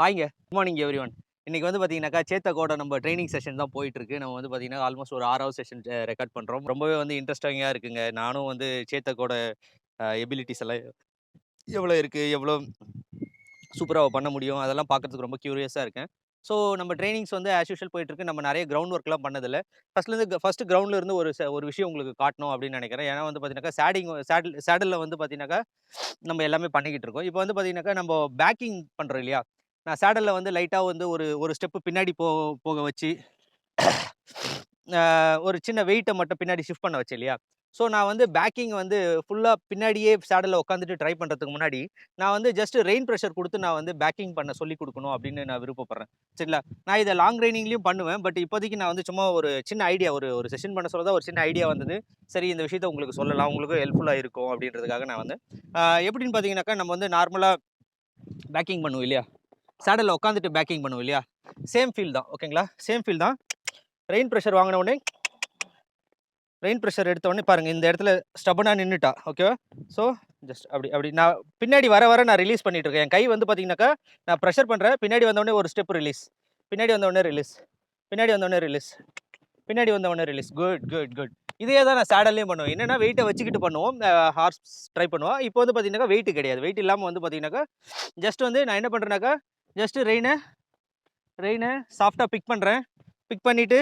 ஹாய்ங்க. Good morning everyone. இன்னைக்கு வந்து பார்த்தீங்கன்னாக்கா, சேத்தக்கோட நம்ம ட்ரெய்னிங் செஷன் தான் போயிட்டுருக்கு. நம்ம வந்து பார்த்தீங்கன்னா, ஆல்மோஸ்ட் ஒரு 6வது செஷன் ரெக்கார்ட் பண்றோம். ரொம்பவே வந்து இன்ட்ரஸ்டிங்கா இருக்குங்க. நானும் வந்து சேத்தக்கோட எபிலிட்டீஸ் எல்லாம் எவ்வளோ இருக்கு, எவ்வளோ சூப்பரா பண்ண முடியும், அதெல்லாம் பார்க்கறதுக்கு ரொம்ப கியூரியஸா இருக்கேன். ஸோ நம்ம ட்ரெய்னிங்ஸ் வந்து ஆஸ் யூசுவல் போயிட்டுருக்கு. நம்ம நெறைய கிரவுண்ட் ஒர்க்லாம் பண்ணதில்ல. ஃபர்ஸ்ட்டு கிரவுண்ட்ல இருந்து ஒரு விஷயம் உங்களுக்கு காட்டணும் அப்படின்னு நெனைக்கிறேன். ஏன்னா வந்து பார்த்தீங்கன்னாக்கா, சேடில்ல வந்து பார்த்தீங்கன்னாக்கா, நம்ம எல்லாமே பண்ணிக்கிட்டு இருக்கோம். இப்போ வந்து பார்த்தீங்கன்னாக்கா, நம்ம பேக்கிங் பண்றோம் இல்லையா? நான் சேடல்ல வந்து லைட்டா வந்து ஒரு ஒரு ஸ்டெப் பின்னாடி போக வச்சு, ஒரு சின்ன வெயிட்ட மட்டும் பின்னாடி ஷிஃப்ட் பண்ண வச்சேன் இல்லையா? ஸோ நான் வந்து பேக்கிங் வந்து ஃபுல்லா பின்னாடியே சேடல்ல உட்காந்துட்டு ட்ரை பண்றதுக்கு முன்னாடி, நான் வந்து ஜஸ்ட் ரெயின் பிரஷர் குடுத்து நான் வந்து பேக்கிங் பண்ண சொல்லிக் குடுக்கணும் அப்படின்னு நான் விருப்பப்படுறேன். சரிங்களா? நான் இத லாங் ரைனிங்லயும் பண்ணுவேன். பட் இப்போதைக்கு நான் வந்து சும்மா ஒரு சின்ன ஐடியா ஒரு ஒரு செஷன் பண்ண சொல்ல தான் ஒரு சின்ன ஐடியா வந்தது. சரி இந்த விஷயத்த உங்களுக்கு சொல்லலாம். உங்களுக்கும் ஹெல்ப்ஃபுல்லா இருக்கும் அப்படின்றதுக்காக நான் வந்து எப்படின்னு பார்த்தீங்கன்னாக்கா, நம்ம வந்து நார்மலா பேக்கிங் பண்ணுவோம் இல்லையா? சேடல்ல உட்காந்துட்டு பேக்கிங் பண்ணுவோம் இல்லையா? சேம் ஃபீல் தான். ஓகேங்களா? சேம் ஃபீல் தான். ரெயின் பிரஷர் வாங்குன உடனே ரெயின் பிரஷர் எடுத்த உடனே பாருங்க, இந்த இடத்துல ஸ்டப்பனா நின்னுட்டா. ஓகேவா? ஸோ ஜஸ்ட் அப்படி அப்படி நான் பின்னாடி வர நான் ரிலீஸ் பண்ணிட்டு இருக்கேன். என் கை வந்து பார்த்தீங்கன்னாக்கா, நான் பிரஷர் பண்றேன். பின்னாடி வந்த உடனே ஒரு ஸ்டெப் ரிலீஸ். பின்னாடி வந்த உடனே ரிலீஸ். பின்னாடி வந்த உடனே ரிலீஸ். பின்னாடி வந்த உடனே ரிலீஸ். Good, good, good. இதே தான் நான் சேடல்லயும் பண்ணுவேன். என்னன்னா வெயிட்ட வச்சுக்கிட்டு பண்ணுவோம். ஹார்ஸ் ட்ரை பண்ணுவோம். இப்போ வந்து பார்த்தீங்கன்னாக்கா, வெயிட் கிடையாது. வெயிட் இல்லாம வந்து பார்த்தீங்கன்னாக்கா, ஜஸ்ட் வந்து நான் என்ன பண்றேன்னாக்கா, ஜஸ்ட் ரெயின சாஃப்ட்டா பிக் பண்றேன். பிக் பண்ணிட்டு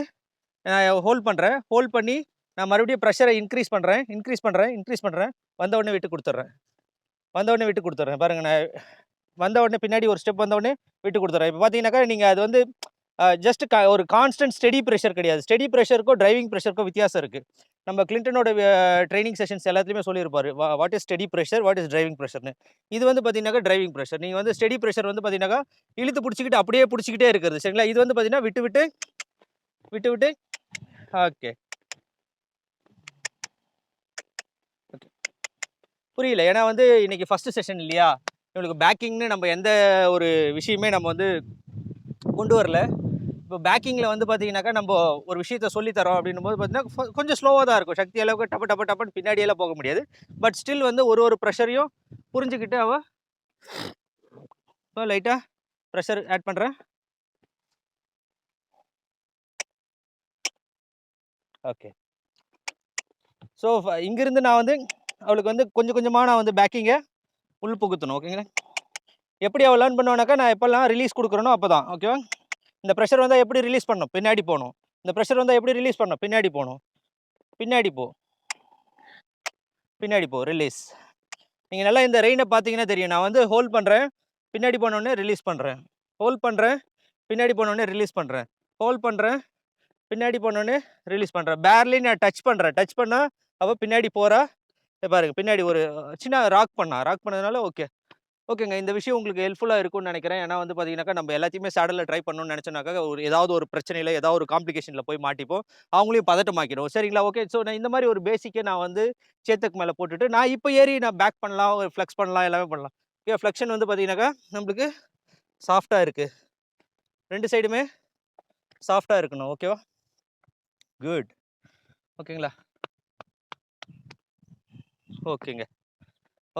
ஹோல்ட் பண்றேன். ஹோல்ட் பண்ணி நான் மறுபடியும் பிரஷரை இன்க்ரீஸ் பண்றேன். வந்த உடனே விட்டு குடுத்துடுறேன். பாருங்க, நான் வந்த உடனே பின்னாடி ஒரு ஸ்டெப் வந்த உடனே விட்டு குடுத்துடுறேன். இப்போ பார்த்தீங்கன்னாக்கா, நீங்க அது வந்து ஜஸ்ட் ஒரு கான்ஸ்டன்ட் ஸ்டெடி பிரஷர் கிடையாது. ஸ்டெடி பிரஷருக்கும் டிரைவிங் பிரஷருக்கும் வித்தியாசம் இருக்கு. நம்ம கிளின்டனோட ட்ரெய்னிங் செஷன்ஸ் எல்லாத்துலயுமே சொல்லியிருப்பாரு. What is steady pressure, what is driving பிரஷர்ன்னு. இது வந்து பார்த்தீங்கன்னாக்கா டிரைவிங் பிரஷர். நீங்க வந்து ஸ்டெடி பிரஷர் வந்து பார்த்தீங்கன்னாக்கா, இழுத்து புடிச்சுக்கிட்டு அப்படியே புடிச்சுக்கிட்டே இருக்கிறது. சரிங்களா? இது வந்து பார்த்தீங்கன்னா விட்டு ஓகே. புரியல. ஏன்னா வந்து இன்னைக்கு ஃபர்ஸ்ட் செஷன் இல்லையா? இவங்களுக்கு பேக்கிங்ன்னு நம்ம எந்த ஒரு விஷயமே நம்ம வந்து கொண்டு வரல. இப்போ பேக்கிங்கில் வந்து பார்த்தீங்கன்னாக்கா, நம்ம ஒரு விஷயத்த சொல்லி தரோம் அப்படின்னும்போது பார்த்தீங்கன்னா, கொஞ்சம் ஸ்லோவாக தான் இருக்கும். சக்தி அளவுக்கு டப்பன்னு பின்னாடியெல்லாம் போக முடியாது. பட் ஸ்டில் வந்து ஒரு ப்ரெஷரையும் புரிஞ்சுக்கிட்டு இப்போ லைட்டாக ப்ரெஷர் ஆட் பண்ணுறேன். ஓகே. ஸோ இங்கிருந்து நான் வந்து அவளுக்கு வந்து கொஞ்சம் கொஞ்சமாக நான் வந்து பேக்கிங்கை உள் புகுத்தணும். ஓகேங்களா? எப்படி அவள் லேர்ன் பண்ணுவானாக்கா, நான் எப்போல்லாம் ரிலீஸ் கொடுக்குறேனோ அப்போ தான். ஓகேவா? இந்த ப்ரெஷர் வந்தால் எப்படி ரிலீஸ் பண்ணணும்? பின்னாடி போகணும். இந்த ப்ரெஷர் வந்தால் எப்படி ரிலீஸ் பண்ணணும்? பின்னாடி போகணும். பின்னாடி போ, பின்னாடி போ, ரிலீஸ். நீங்கள் நல்லா இந்த ரெயினை பார்த்தீங்கன்னா தெரியும். நான் வந்து ஹோல்ட் பண்ணுறேன், பின்னாடி போனோடனே ரிலீஸ் பண்ணுறேன். ஹோல்ட் பண்ணுறேன், பின்னாடி போனோடனே ரிலீஸ் பண்ணுறேன். ஹோல்ட் பண்ணுறேன், பின்னாடி போனோடனே ரிலீஸ் பண்ணுறேன். பேர்லி நான் டச் பண்ணுறேன். டச் பண்ணால் அவள் பின்னாடி போகிறா. பாருங்க, பின்னாடி ஒரு சின்ன ராக் பண்ணதுனால ஓகே. ஓகேங்க. இந்த விஷயம் உங்களுக்கு ஹெல்ப்ஃபுல்லா இருக்கும்னு நெனைக்கிறேன். ஏன்னா வந்து பார்த்தீங்கன்னாக்கா, நம்ம எல்லாத்தையுமே சேடல்ல ட்ரை பண்ணணும்னு நெனச்சோம்னாக்கா, ஏதாவது ஒரு பிரச்சனையில, ஏதாவது ஒரு காம்ப்ளிகேஷன்ல போய் மாட்டிப்போம். அவங்களையும் பதட்டமாக்கிடும். சரிங்களா? ஓகே. ஸோ நான் இந்த மாரி ஒரு பேசிக்க நான் வந்து சேத்துக்கு மேல போட்டுட்டு, நான் இப்ப ஏறி நான் பேக் பண்ணலாம், ஃப்ளெக்ஸ் பண்ணலாம், எல்லாமே பண்ணலாம். ஃப்ளெக்ஷன் வந்து பார்த்தீங்கன்னாக்கா, நம்மளுக்கு சாஃப்ட்டா இருக்கு. 2 சைடுமே சாஃப்ட்டா இருக்கணும். ஓகேவா? குட். ஓகேங்களா? ஓகேங்க.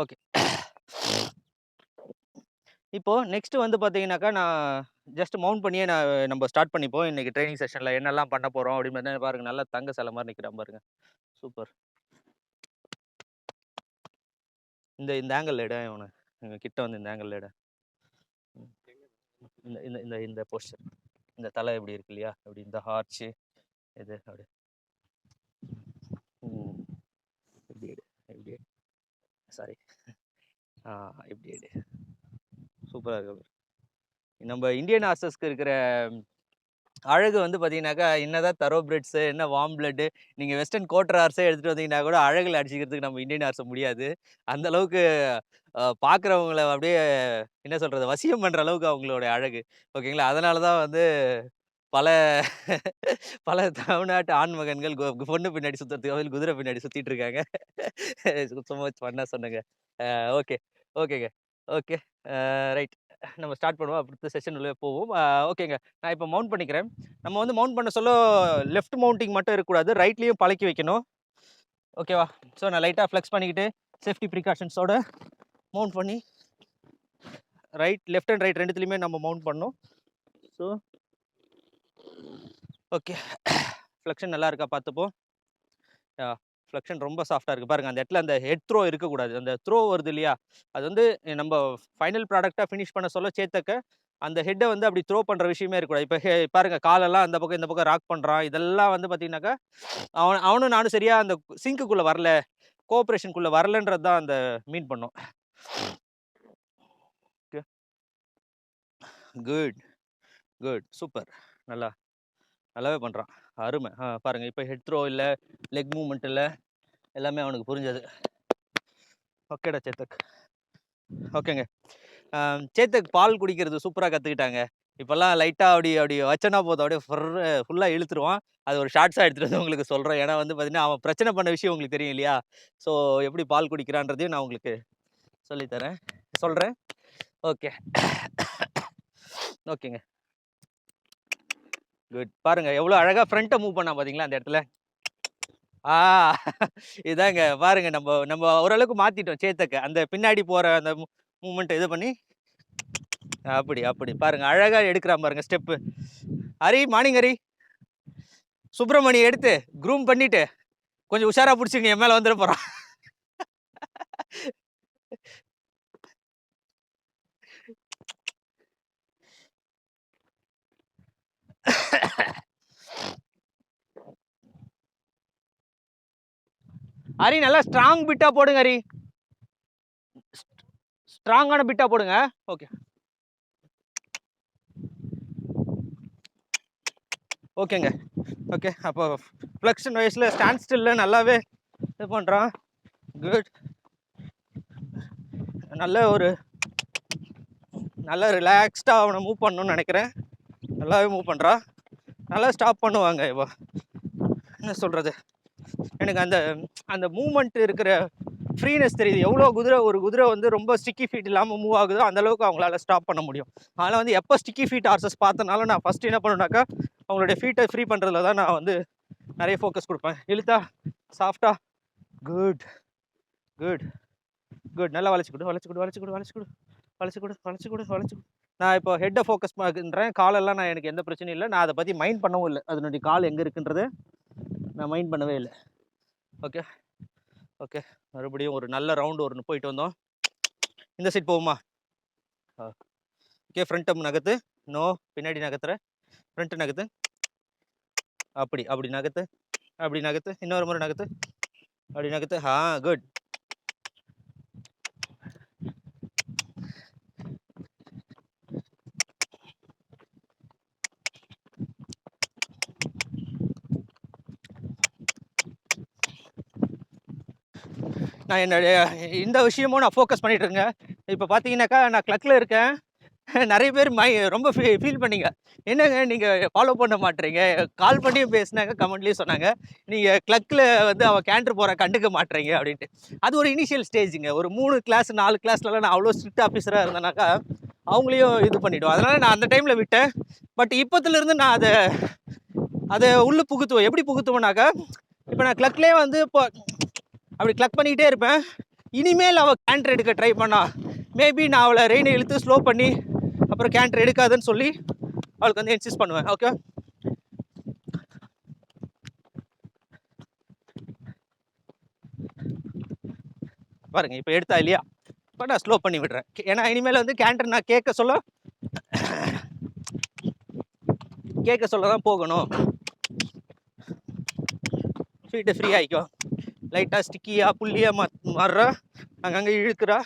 ஓகே. இப்போ நெக்ஸ்ட் வந்து பார்த்தீங்கன்னாக்கா, நான் ஜஸ்ட் மவுண்ட் பண்ணியே நம்ம ஸ்டார்ட் பண்ணிப்போம். இன்னைக்கு ட்ரெய்னிங் செஷன்ல என்னெல்லாம் பண்ண போறோம் அப்படின்னு பாருங்க. நல்லா தங்க சிலை மாரி நிக்கிறான் பாருங்க. சூப்பர். இந்த ஆங்கிள்ல எடு இவன. கிட்ட வந்து இந்த ஆங்கிள்ல எடு. இந்த இந்த இந்த இந்த போஸ்டர். இந்த தலை இப்படி இருக்கு இல்லையா? அப்படி இந்த ஆர்ச் இது அப்படி. ம். இப்படி எடு. இப்படி எடு. சாரி. ஆ இப்படி எடு. சூப்பரா இருக்கு. நம்ம இந்தியன் ஹார்ஸஸ்க்கு இருக்கிற அழகு வந்து பார்த்தீங்கன்னாக்கா, என்னதான் தரோ பிரெட்ஸு, என்ன வார்ம் பிளட்டு, நீங்க வெஸ்டர்ன் குவார்டர் ஹார்ஸே எடுத்துட்டு வந்தீங்கன்னா கூட அழகுல அடிச்சுக்கிறதுக்கு நம்ம இந்தியன் ஹார்ஸ முடியாது. அந்த அளவுக்கு பார்க்குறவங்கள அப்படியே என்ன சொல்றது? வசியம் பண்ற அளவுக்கு அவங்களோட அழகு. ஓகேங்களா? அதனால தான் வந்து பல பல தமிழ்நாட்டு ஆண் மகன்கள் பொண்ணு பின்னாடி சுத்துறதுக்கு பதில் குதிரை பின்னாடி சுத்திட்டு இருக்காங்க. சும்மா ஃபன்னா சொன்னேங்க. ஓகே. ஓகேங்க. ஓகே. ரைட். நம்ம ஸ்டார்ட் பண்ணுவோம். அடுத்த செஷன் உள்ள போவோம். ஓகேங்க. நான் இப்போ மவுண்ட் பண்ணிக்கிறேன். நம்ம வந்து மவுண்ட் பண்ண சொல்ல லெஃப்ட் மவுண்டிங் மட்டும் இருக்கக்கூடாது. ரைட்லயும் பழக்கி வைக்கணும். ஓகேவா? ஸோ நான் லைட்டா ஃப்ளெக்ஸ் பண்ணிக்கிட்டு சேஃப்டி ப்ரிகாஷன்ஸோட மவுண்ட் பண்ணி லெஃப்ட் அண்ட் ரைட் ரெண்டுத்துலையுமே நம்ம மவுண்ட் பண்ணணும். ஸோ ஓகே, ஃப்ளெக்ஷன் நல்லா இருக்கா பார்த்துப்போம். ஃப்ளெக்ஷன் ரொம்ப சாஃப்டாக இருக்குது பாருங்கள். அந்த இடத்துல அந்த ஹெட் த்ரோ இருக்கக்கூடாது. அந்த த்ரோ வருது இல்லையா, அது வந்து நம்ம ஃபைனல் ப்ராடக்டாக ஃபினிஷ் பண்ண சொல்ல சேத்தக்க அந்த ஹெட்டை வந்து அப்படி த்ரோ பண்ணுற விஷயமே இருக்கக்கூடாது. இப்போ பாருங்கள், காலெல்லாம் அந்த பக்கம் இந்த பக்கம் ராக் பண்ணுறான். இதெல்லாம் வந்து பார்த்தீங்கன்னாக்கா அவனும் நானும் சரியாக அந்த சிங்க்குள்ளே வரல, கோஆப்ரேஷனுக்குள்ளே வரலன்றது தான் அந்த மீன் பண்ணும். ஓகே, குட் குட், சூப்பர், நல்லாவே பண்ணுறான், அருமை. பாருங்கள், இப்போ ஹெட் த்ரோ இல்லை, லெக் மூவ்மெண்ட் இல்லை, எல்லாமே அவனுக்கு புரிஞ்சது. ஓகேடா சேத்தக். ஓகேங்க, சேத்தக் பால் குடிக்கிறது சூப்பராக கற்றுக்கிட்டாங்க. இப்போல்லாம் லைட்டாக அப்படி அப்படி வச்சனா போதும், அப்படியே ஃபுல்லாக இழுத்துருவான். அது ஒரு ஷார்ட்ஸாக எடுத்துகிட்டு வந்து உங்களுக்கு சொல்கிறேன். ஏன்னா வந்து பார்த்தீங்கன்னா, அவன் பிரச்சனை பண்ண விஷயம் உங்களுக்கு தெரியும் இல்லையா? ஸோ எப்படி பால் குடிக்கிறான்றதையும் நான் உங்களுக்கு சொல்லித்தரேன், சொல்கிறேன். ஓகே, ஓகேங்க, குட். பாருங்கள் எவ்வளோ அழகாக ஃப்ரண்ட்டை மூவ் பண்ணா பார்த்தீங்களா அந்த இடத்துல. இதாங்க பாருங்க, நம்ம நம்ம ஓரளவுக்கு மாத்திட்டோம் சேத்தக்க. அந்த பின்னாடி போற அந்த மூமெண்ட் இது பண்ணி அப்படி பாருங்க, அழகா எடுக்கிறான் பாருங்க ஸ்டெப்பு. ஹரி, மார்னிங் ஹரி. சுப்பிரமணி எடுத்து க்ரூம் பண்ணிட்டு கொஞ்சம் உஷாரா பிடிச்சிங்க, என் மேல வந்துட போறான். ஹரி நல்லா ஸ்ட்ராங் பிட்டா போடுங்க ஹரி, ஸ்ட்ராங்கான பிட்டா போடுங்க. ஓகே ஓகேங்க, ஓகே. அப்போ ஃப்ளெக்ஷன் வயசில் ஸ்டாண்ட் ஸ்டில்ல நல்லாவே இது பண்ணுறான். குட், நல்ல ரிலாக்ஸ்டாக அவனை மூவ் பண்ணணும்னு நினைக்கிறேன். நல்லாவே மூவ் பண்ணுறான், நல்லா ஸ்டாப் பண்ணுவாங்க. இப்போ என்ன சொல்கிறது, எனக்கு அந்த அந்த மூமெண்ட் இருக்கிற ஃப்ரீனஸ் தெரியுது. எவ்வளோ ஒரு குதிரை வந்து ரொம்ப ஸ்டிக்கி ஃபீட் இல்லாமல் மூவ் ஆகுதோ அந்தளவுக்கு அவங்களால ஸ்டாப் பண்ண முடியும். அதனால் வந்து எப்போ ஸ்டிக்கி ஃபீட் ஹார்சஸ் பார்த்தனால நான் ஃபஸ்ட்டு என்ன பண்ணுனாக்கா, அவங்களுடைய ஃபீட்டை ஃப்ரீ பண்ணுறதுல தான் நான் வந்து நிறைய ஃபோக்கஸ் கொடுப்பேன். இழுத்தா சாஃப்டாக, குட் குட் குட், நல்லா வளைச்சிக்கிடு. நான் இப்போ ஹெட்டை ஃபோக்கஸ் பண்ணுறேன், காலெல்லாம் நான் எனக்கு எந்த பிரச்சனையும் இல்லை. நான் அதை பற்றி மைண்ட் பண்ணவும் இல்லை, அதனுடைய கால் எங்கே இருக்குன்றது நான் மைண்ட் பண்ணவே இல்லை. ஓகே ஓகே, மறுபடியும் ஒரு நல்ல ரவுண்டு ஒன்று போயிட்டு வந்தோம். இந்த சைட் போகுமா? ஓகே, ஃப்ரண்ட் நகத்து, நோ பின்னாடி நகத்துற, ஃப்ரண்ட் நகத்து, அப்படி நகத்து, இன்னொரு முறை நகத்து, அப்படி நகத்து. குட். நான் என்னுடைய இந்த விஷயமும் நான் ஃபோக்கஸ் பண்ணிட்டு இருக்கேன். இப்போ பார்த்தீங்கன்னாக்கா நான் கிளக்கில் இருக்கேன். நிறைய பேர் ரொம்ப ஃபீல் பண்ணீங்க, என்னங்க நீங்கள் ஃபாலோ பண்ண மாட்டேறீங்க. கால் பண்ணியும் பேசினாங்க, கமெண்ட்லேயும் சொன்னாங்க, நீங்கள் கிளக்கில் வந்து அவள் கேண்டர் போகிற கண்டுக்க மாட்டேறீங்க அப்படின்ட்டு. அது ஒரு இனிஷியல் ஸ்டேஜுங்க. ஒரு 3 கிளாஸ் 4 கிளாஸ்லலாம் நான் அவ்வளோ ஸ்ட்ரிக்ட் ஆஃபீஸராக இருந்தேனாக்கா அவங்களையும் இது பண்ணிவிடுவோம். அதனால் நான் அந்த டைமில் விட்டேன். பட் இப்போத்துலேருந்து நான் அதை உள்ளே புகுத்துவேன். எப்படி புகுத்துவேனாக்கா, இப்போ நான் கிளக்லேயே வந்து இப்போ அப்படி கிளக் பண்ணிக்கிட்டே இருப்பேன். இனிமேல் அவள் கேண்டர் எடுக்க ட்ரை பண்ணா மேபி நான் அவளை ரெயினை இழுத்து ஸ்லோ பண்ணி அப்புறம் கேண்டர் எடுக்காதுன்னு சொல்லி அவளுக்கு வந்து இன்சிஸ்ட் பண்ணுவேன். ஓகே, பாருங்க இப்போ எடுத்தா இல்லையா, இப்போ நான் ஸ்லோ பண்ணி விடுறேன். ஏன்னா இனிமேல் வந்து கேண்டர் நான் கேட்க சொல்ல தான் போகணும். ஃபீட்டு ஃப்ரீ ஆகிக்கும், லைட்டாக ஸ்டிக்கியாக புள்ளியாக மாறுறா, அங்கங்கே இழுக்கிறா.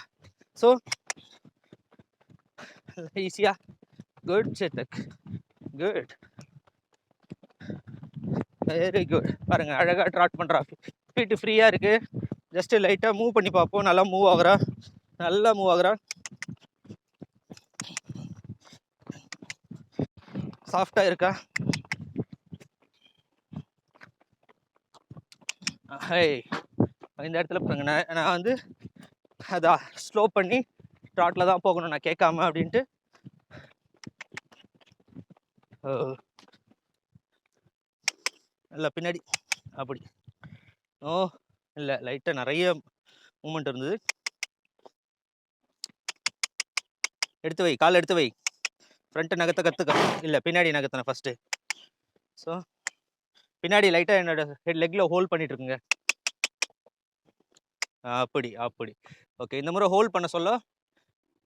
ஸோ ஈஸியாக. Good Chetak, good, very good. பாருங்கள் அழகாக ட்ராட் பண்ணுறா, ஃபீட்டு ஃப்ரீயாக இருக்குது. ஜஸ்ட்டு லைட்டாக மூவ் பண்ணி பார்ப்போம். நல்லா மூவ் ஆகுறா, சாஃப்டாக இருக்கா. இந்த இடத்துல பாருங்க, நான் வந்து அதான் ஸ்லோ பண்ணி ட்ராட்டில் தான் போகணும் நான் கேட்காம அப்படின்ட்டு. இல்லை பின்னாடி அப்படி இல்லை, லைட்டாக நிறைய மூமெண்ட் இருந்தது. எடுத்து வை, கால் எடுத்து வை. ஃப்ரண்ட்டு நகர்த்த கற்றுக்க. இல்லை, பின்னாடி நகர்த்தினேன் ஃபஸ்ட்டு. ஸோ பின்னாடி லைட்டாக என்னோட லெக்கில் ஹோல்ட் பண்ணிட்டு இருக்குங்க. அப்படி அப்படி. ஓகே, இந்த முறை ஹோல்ட் பண்ண சொல்ல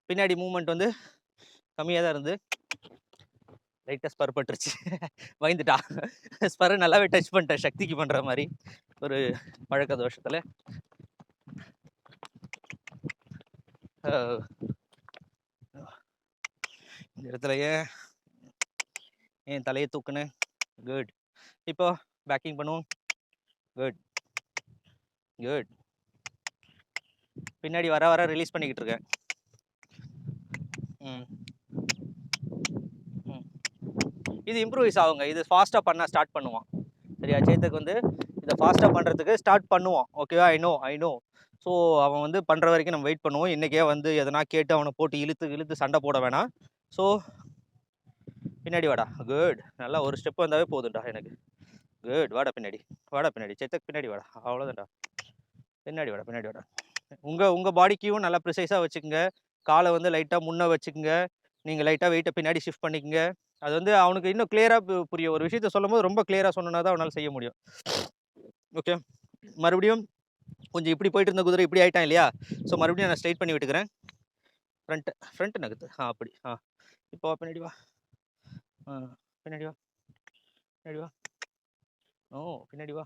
பின்னாடி மூவ்மெண்ட் வந்து கம்மியாக தான் இருந்து லைட்டாக ஸ்பர் பட்டுருச்சு. பயந்துட்டா. ஸ்பர் நல்லாவே டச் பண்ணிட்டேன், சக்திக்கு பண்ணுற மாதிரி ஒரு பழக்க தோஷத்தில். இந்த இடத்துல ஏன் தலையை தூக்குனேன். குட். இப்போ பேக்கிங் பண்ணுவோம். Good good. பின்னாடி வர வர ரிலீஸ் பண்ணிக்கிட்டு இருக்கேன். இது இம்ப்ரூவைஸ் ஆகுங்க. இது ஃபாஸ்ட்டாக பண்ண ஸ்டார்ட் பண்ணுவான். சரியா? சேத்தக்கு வந்து இதை ஃபாஸ்ட்டாக பண்ணுறதுக்கு ஸ்டார்ட் பண்ணுவான். ஓகேவா? I know. ஸோ அவன் வந்து பண்ணுற வரைக்கும் நம்ம வெயிட் பண்ணுவோம். இன்றைக்கே வந்து எதனா கேட்டு அவனை போட்டு இழுத்து சண்டை போட வேணாம். ஸோ பின்னாடி வாடா. குட். நல்லா ஒரு ஸ்டெப் வந்தாவே போதும்டா எனக்கு. குட். வாடா பின்னாடி. சேத்தக்கு பின்னாடி வாடா. அவ்வளோதான்டா. பின்னாடி வாடா. உங்கள் பாடிக்கும் நல்லா ப்ரிசைஸாக வச்சுக்கோங்க. காலை வந்து லைட்டாக முன்னே வச்சுக்கோங்க. நீங்கள் லைட்டாக வெயிட்டை பின்னாடி ஷிஃப்ட் பண்ணிக்கோங்க. அது வந்து அவனுக்கு இன்னும் கிளியராக புரியும். ஒரு விஷயத்த சொல்லும் போது ரொம்ப கிளியராக சொன்னா தான் அவனால் செய்ய முடியும். ஓகே, மறுபடியும் கொஞ்சம் இப்படி போயிட்டு இருந்த குதிரை இப்படி ஆகிட்டான் இல்லையா? ஸோ மறுபடியும் நான் ஸ்ட்ரைட் பண்ணி விட்டுக்கிறேன். ஃப்ரண்ட்டு நகர்த்து. அப்படி. இப்போ பின்னாடி வா. பின்னாடி வா. பின்னாடி வா.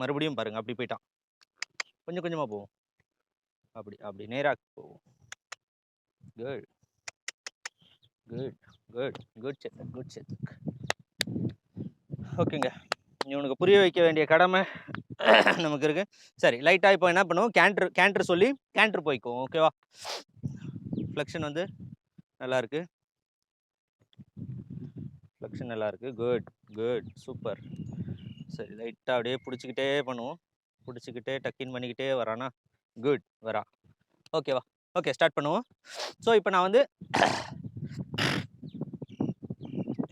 மறுபடியும் பாருங்க, அப்படி போயிட்டான். கொஞ்சம் கொஞ்சமாக போவோம். அப்படி நேராக போவோம். குட் சேத்தக். ஓகேங்க, இவனுக்கு புரிய வைக்க வேண்டிய கடமை நமக்கு இருக்கு. சரி, லைட்டாக இப்போ என்ன பண்ணுவோம், கேண்ட்ரு சொல்லி கேண்ட்ரு போய்க்குவோம். ஓகேவா? ஃப்ளெக்ஷன் வந்து நல்லா இருக்கு. Good super. சரி, லைட்டாக அப்படியே பிடிச்சிக்கிட்டே பண்ணுவோம். டக்கின் பண்ணிக்கிட்டே வரானா? குட். வரா. ஓகேவா? ஓகே, ஸ்டார்ட் பண்ணுவோம். ஸோ இப்போ நான் வந்து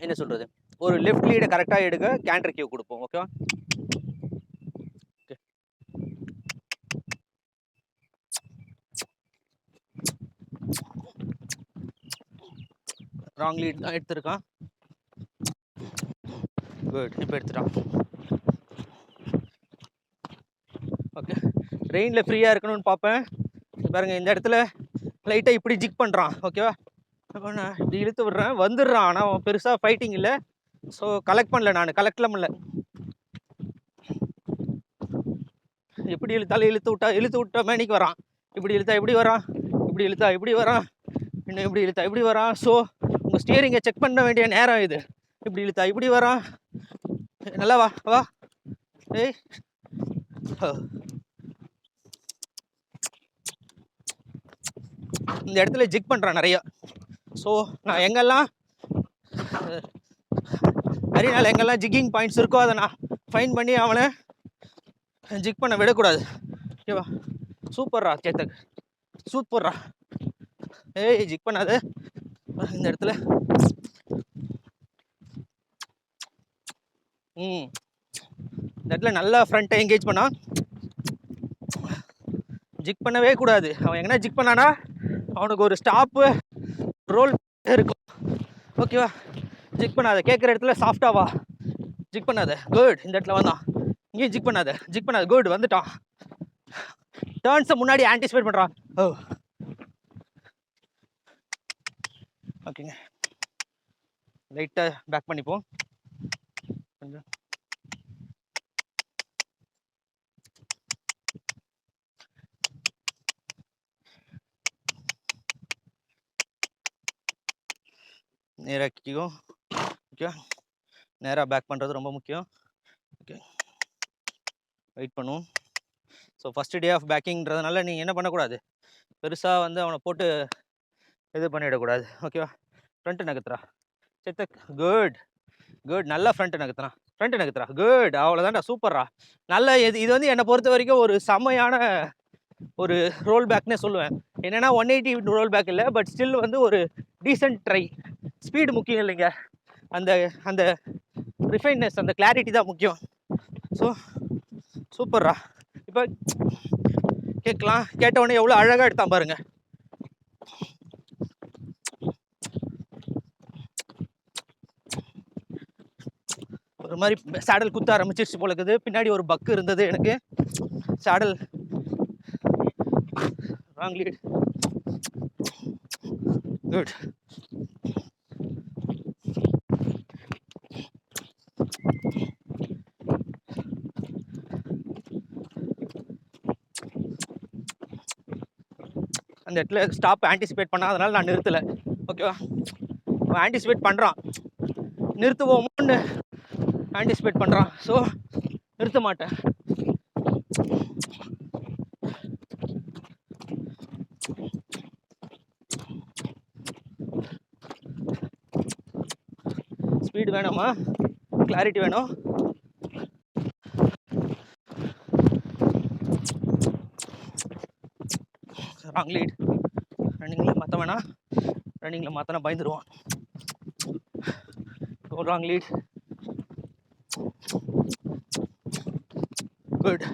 என்ன சொல்கிறது, ஒரு லெஃப்ட் லீடை கரெக்டாக எடுக்க கேண்டர் கியூ கொடுப்போம். ஓகேவா? ஓகே. ராங் லீட் தான் எடுத்திருக்கான். குட். இப்போ எடுத்துட்டான். ஓகே, ரெயினில் ஃப்ரீயாக இருக்கணும்னு பார்ப்பேன். பாருங்கள், இந்த இடத்துல லைட்டாக இப்படி ஜிக் பண்ணுறான். ஓகேவா? அப்போ நான் இப்படி இழுத்து விடுறேன், வந்துடுறான். ஆனால் அவன் பெருசாக ஃபைட்டிங் இல்லை. ஸோ கலெக்ட்லாம் பண்ணல. எப்படி இழுத்து விட்டா மேனிக்கு வரான். இப்படி இழுத்தா இப்படி வரான். இன்னும் இப்படி இழுத்தா இப்படி வரான். ஸோ உங்கள் ஸ்டியரிங்கை செக் பண்ண வேண்டிய நேரம் இது. இப்படி இழுத்தா இப்படி வரான். நல்லா வா. ஏய், இந்த இடத்துல ஜிக் பண்ணுறான் நிறையா. ஸோ நான் எங்கெல்லாம் ஜிக்கிங் பாயிண்ட்ஸ் இருக்கோ அதை நான் ஃபைன் பண்ணி அவனை ஜிக் பண்ண விடக்கூடாது. ஓகேவா? சூப்பர்ரா சேத்தக், சூப்பர்ரா. ஏய், ஜிக் பண்ணாத. இந்த இடத்துல இந்த இடத்துல நல்லா ஃப்ரண்ட்டை என்கேஜ் பண்ணா. ஜிக் பண்ணவே கூடாது. அவன் எங்கன்னா ஜிக் பண்ணானா அவனுக்கு ஒரு ஸ்டாப்பு ரோல் இருக்கும். ஓகேவா? ஜிக் பண்ணாத. கேட்குற இடத்துல சாஃப்டாவா. ஜிக் பண்ணாத. குட். இந்த இடத்துல வந்தான். இங்கேயும் ஜிக் பண்ணாத. குட். வந்துட்டான். டர்ன்ஸை முன்னாடி ஆன்டிசிபேட் பண்ணுறான். ஓகேங்க, லைட்டாக பேக் பண்ணிப்போம். கொஞ்சம் நேராக்கிக்கும். ஓகே, நேராக பேக் பண்ணுறது ரொம்ப முக்கியம். ஓகே, வெயிட் பண்ணுவோம். ஸோ ஃபஸ்ட்டு டே ஆஃப் பேக்கிங்கிறதுனால நீங்கள் என்ன பண்ணக்கூடாது, பெருசாக வந்து அவனை போட்டு இது பண்ணிவிடக்கூடாது. ஓகேவா? ஃப்ரண்ட்டு நகர்த்துறா சேத்தக். குட். நல்லா ஃப்ரண்ட்டு நகர்த்துறா. குட். அவ்வளோதான்டா. சூப்பர்ரா. நல்ல இது வந்து என்னை பொறுத்த வரைக்கும் ஒரு செம்மையான ஒரு ரோல் பேக்னே சொல்லுவேன். என்னென்னா 180 ரோல் பேக் இல்லை, பட் ஸ்டில் வந்து ஒரு டீசென்ட் ட்ரை. ஸ்பீடு முக்கியம் இல்லைங்க, அந்த ரிஃபைன்னஸ், அந்த கிளாரிட்டி தான் முக்கியம். ஸோ சூப்பர்ரா. இப்போ கேட்கலாம், கேட்டவுடனே எவ்வளோ அழகாக எடுத்தான் பாருங்க. ஒரு மாதிரி சேடல் குத்த ஆரம்பிச்சிருச்சு போல இருக்குது. பின்னாடி ஒரு பக்கு இருந்தது எனக்கு. Saddle wrong lead. குட். அந்த இடத்துல ஸ்டாப் ஆன்டிசிபேட் பண்ணா, அதனால நான் நிறுத்தலை. ஓகேவா, ஆன்டிசிபேட் பண்ணுறான், நிறுத்துவோம்னு ஆன்டிசிபேட் பண்ணுறான். ஸோ நிறுத்த மாட்டேன். ஸ்பீடு வேணாமா, கிளாரிட்டி வேணும். Wrong lead. ரன்னிங்கில் மாற்ற வேணாம், ரன்னிங்கில் மாற்றினா பயந்துருவான். Wrong lead. குட்.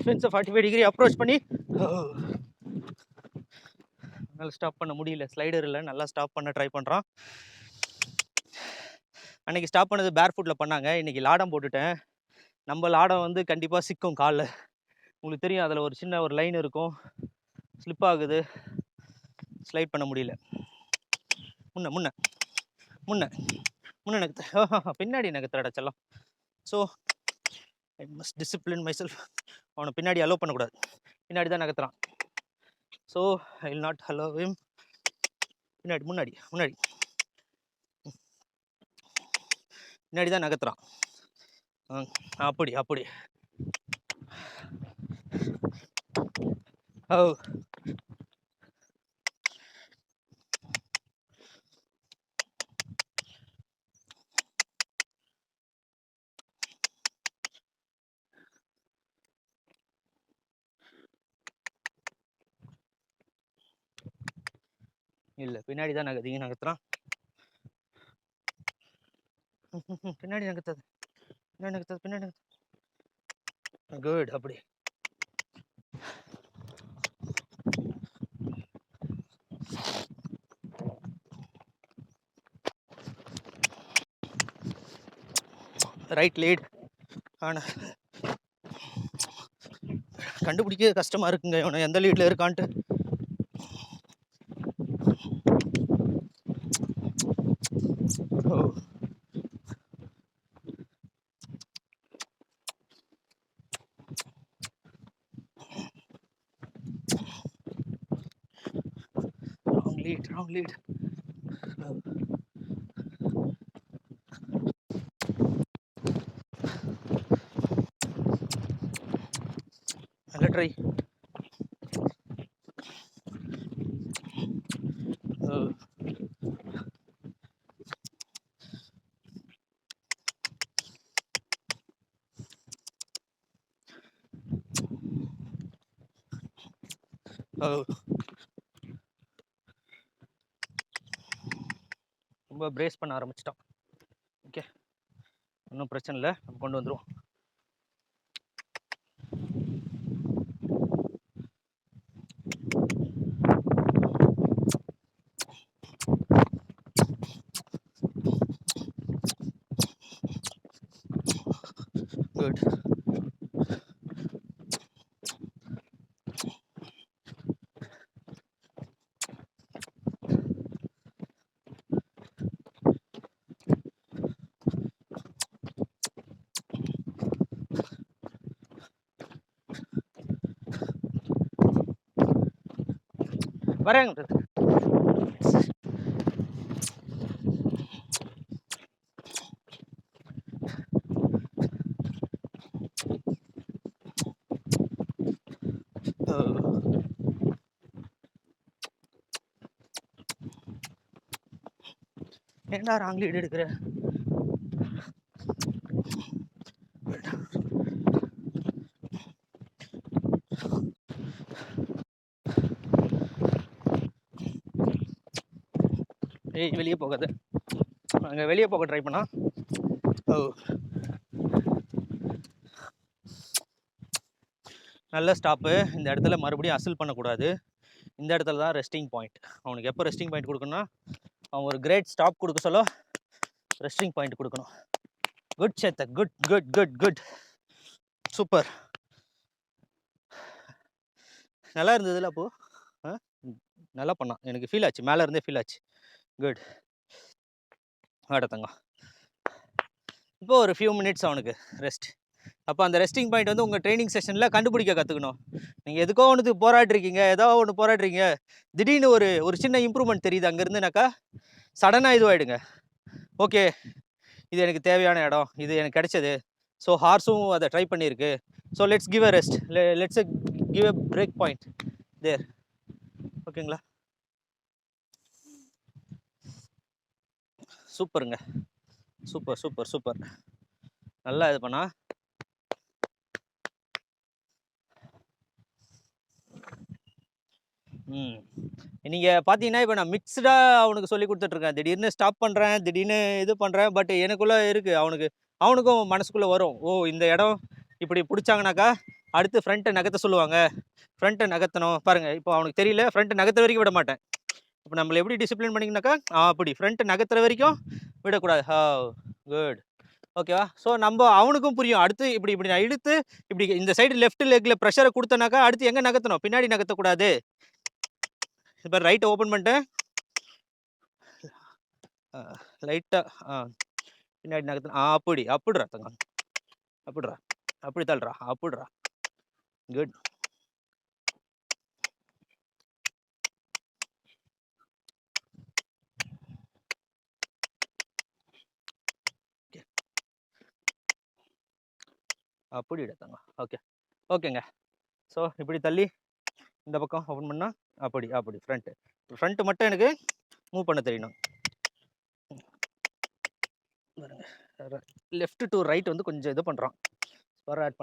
ஃபென்ஸை 45 டிகிரி அப்ரோச் பண்ணி நல்லா ஸ்டாப் பண்ண முடியல. ஸ்லைடர் இல்லை, நல்லா ஸ்டாப் பண்ண ட்ரை பண்ணுறான். அன்றைக்கி ஸ்டாப் பண்ணது பேர் ஃபுட்டில் பண்ணாங்க, இன்றைக்கி லாடம் போட்டுட்டேன். நம்ம லாடம் வந்து கண்டிப்பாக சிக்கும் காலில். உங்களுக்கு தெரியும், அதில் ஒரு சின்ன ஒரு லைன் இருக்கும், ஸ்லிப் ஆகுது, ஸ்லைட் பண்ண முடியல. முன்ன முன்ன முன்ன முன்ன நகர்த்த, பின்னாடி நகர்த்துறடா செல்லம். So I must discipline myself. அவனை பின்னாடி அலோவ் பண்ணக்கூடாது, பின்னாடி தான் நகர்த்துறான். So I will not allow him. பின்னாடி முன்னாடி முன்னாடி பின்னாடி தான் நகர்த்துறான். அப்படி அப்படி. ஓ இல்லை, பின்னாடி தான் நகர்த்துறான். பின்னாடி நகர்த்தது, பின்னாடி நகர்த்தது, பின்னாடி நகர்த்தது. குட். அப்படி. Right lead. ஆனால் கண்டுபிடிக்க கஷ்டமாக இருக்குங்க இவனை எந்த லீடில் இருக்கான்ட்டு. Wrong lead. நல்ல ட்ரை. ரொம்ப பிரேஸ் பண்ண ஆரம்பிச்சிட்டோம். ஓகே, ஒன்றும் பிரச்சனை இல்லை, நம்ம கொண்டு வந்துடுவோம். குட். வரேங்க. ஏன்டா ராங் லீட் எடுக்கிற? ஏய், வெளியே போகாது. அங்கே வெளியே போக ட்ரை பண்ணா. ஓ நல்ல ஸ்டாப்பு. இந்த இடத்துல மறுபடியும் அசில் பண்ணக்கூடாது. இந்த இடத்துல தான் ரெஸ்டிங் பாயிண்ட். அவனுக்கு எப்போ ரெஸ்டிங் பாயிண்ட் கொடுக்கணும்னா, அவன் ஒரு கிரேட் ஸ்டாப் கொடுக்க சொல்ல ரெஸ்டிங் பாயிண்ட் கொடுக்கணும். Good Chetak, good good good good, super. நல்லா இருந்ததுல அப்போ. நல்லா பண்ணான், எனக்கு ஃபீல் ஆச்சு, மேலே இருந்தே ஃபீல் ஆச்சு. குட். தங்கம். இப்போ ஒரு ஃபியூ மினிட்ஸ் அவனுக்கு ரெஸ்ட். அப்போ அந்த ரெஸ்டிங் பாயிண்ட் வந்து உங்கள் ட்ரைனிங் செஷனில் கண்டுபிடிக்க கற்றுக்கணும். நீங்கள் எதுக்கோ ஒன்று போராடுறீங்க, ஏதோ ஒன்று போராடுறீங்க, திடீர்னு ஒரு சின்ன இம்ப்ரூவ்மெண்ட் தெரியுது அங்கேருந்துனாக்கா, சடனாக இதுவாகிடுங்க. ஓகே, இது எனக்கு தேவையான இடம், இது எனக்கு கிடைச்சது. ஸோ ஹார்ஸும் அதை ட்ரை பண்ணியிருக்கு. So let's give a rest, let's give a break point there. ஓகேங்களா? சூப்பருங்க, சூப்பர் சூப்பர் சூப்பர். நல்லா இது பண்ணா. நீங்கள் பார்த்தீங்கன்னா, இப்போ நான் மிக்ஸ்டாக அவனுக்கு சொல்லி கொடுத்துட்ருக்கேன். திடீர்னு ஸ்டாப் பண்ணுறேன், திடீர்னு இது பண்ணுறேன். பட் எனக்குள்ளே இருக்குது, அவனுக்கும் மனசுக்குள்ளே வரும். ஓ, இந்த இடம் இப்படி பிடிச்சாங்கனாக்கா அடுத்து ஃப்ரண்ட்டை நகர்த்த சொல்லுவாங்க, ஃப்ரண்ட்டை நகர்த்தணும். பாருங்கள், இப்போ அவனுக்கு தெரியல, ஃப்ரண்ட்டை நகர்த்த வரைக்கும் விட மாட்டேன். இப்போ நம்மளை எப்படி டிசிப்ளின் பண்ணிங்கனாக்கா, அப்படி ஃப்ரண்ட்டை நகர்த்துற வரைக்கும் விடக்கூடாது. குட். ஓகேவா? ஸோ அவனுக்கும் புரியும். அடுத்து இப்படி நான் இழுத்து இப்படி இந்த சைடு லெஃப்ட் லெக்கில் ப்ரெஷரை கொடுத்தனாக்கா அடுத்து எங்கே நகர்த்தணும், பின்னாடி நகர்த்தக்கூடாது. இப்போ ரைட்டை ஓப்பன் பண்ணிட்டு லைட்டாக பின்னாடி நகர்த்தணும். அப்படிடுறா தங்கம், அப்படி தள்ளுறா, அப்படிடுறா. குட். அப்படி எடுத்தாங்க. ஓகேங்க. ஸோ இப்படி தள்ளி இந்த பக்கம் ஓப்பன் பண்ணால் அப்படி ஃப்ரண்ட்டு மட்டும் எனக்கு மூவ் பண்ண தெரியணும். லெஃப்ட் டு ரைட் வந்து கொஞ்சம் இது பண்ணுறான். ஸ்பர் ஆட்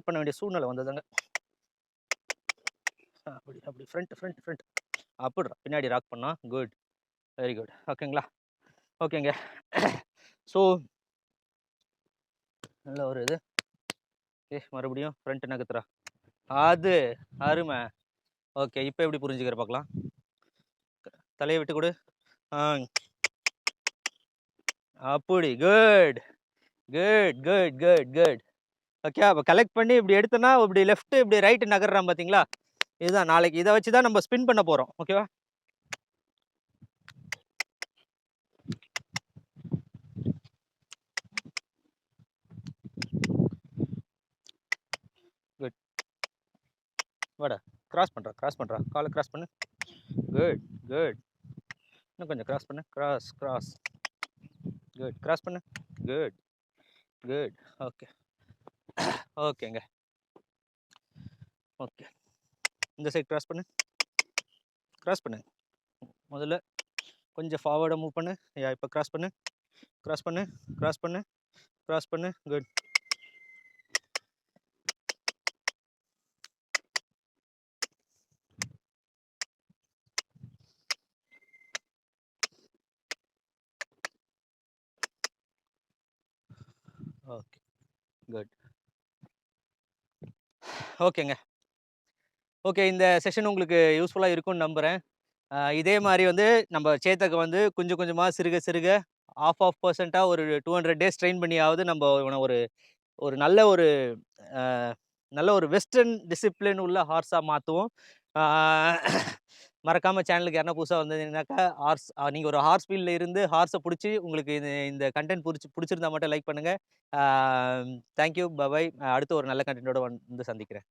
பண்ண வேண்டிய சூழ்நிலை வந்ததுங்க. அப்படி ஃப்ரண்ட் அப்படிடா, பின்னாடி ராக் பண்ணா. Good, very good. ஓகேங்களா? ஓகேங்க. ஸோ நல்ல ஒரு இது. மறுபடியும் ஃப்ரண்ட் நகர்த்துறா. அது அருமை. ஓகே, இப்போ எப்படி புரிஞ்சுக்கிற பார்க்கலாம். தலையை விட்டு கொடு. அப்படி. Good good good good good. Okay, அப்போ கலெக்ட் பண்ணி இப்படி எடுத்தோன்னா இப்படி லெஃப்ட் இப்படி ரைட்டு நகர்றான் பார்த்தீங்களா? இதுதான் நாளைக்கு இதை வச்சு தான் நம்ம ஸ்பின் பண்ண போகிறோம். ஓகேவா? குட். வாடா, கிராஸ் பண்ணுறா, காலை கிராஸ் பண்ணு. Good good. இன்னும் கொஞ்சம் கிராஸ் பண்ணு. கிராஸ். குட். கிராஸ் பண்ணு. Good good. ஓகேங்க. ஓகே, இந்த சைட் கிராஸ் பண்ணு. முதல்ல கொஞ்சம் ஃபார்வர்டாக மூவ் பண்ணு. இப்போ கிராஸ் பண்ணு. குட். Okay, good. ஓகேங்க. ஓகே, இந்த செஷன் உங்களுக்கு யூஸ்ஃபுல்லாக இருக்கும்னு நம்புகிறேன். இதே மாதிரி வந்து நம்ம சேத்தக்கு வந்து கொஞ்சம் கொஞ்சமாக சிறுக ஆஃப் பர்சண்ட்டாக ஒரு 200 டேஸ் ட்ரெயின் பண்ணியாவது நம்ம இவனை ஒரு நல்ல ஒரு வெஸ்டர்ன் டிசிப்ளின் உள்ள ஹார்ஸாக மாற்றுவோம். மறக்காமல் சேனலுக்கு யாரா புதுசாக வந்ததுனாக்கா நீங்கள் ஒரு ஹார்ஸ் ஃபீல்டில் இருந்து ஹார்ஸை பிடிச்சி உங்களுக்கு இந்த கண்டென்ட் பிடிச்சிருந்தா மட்டும் லைக் பண்ணுங்கள். Thank you, bye bye. அடுத்து ஒரு நல்ல கண்டென்ட்டோட வந்து சந்திக்கிறேன்.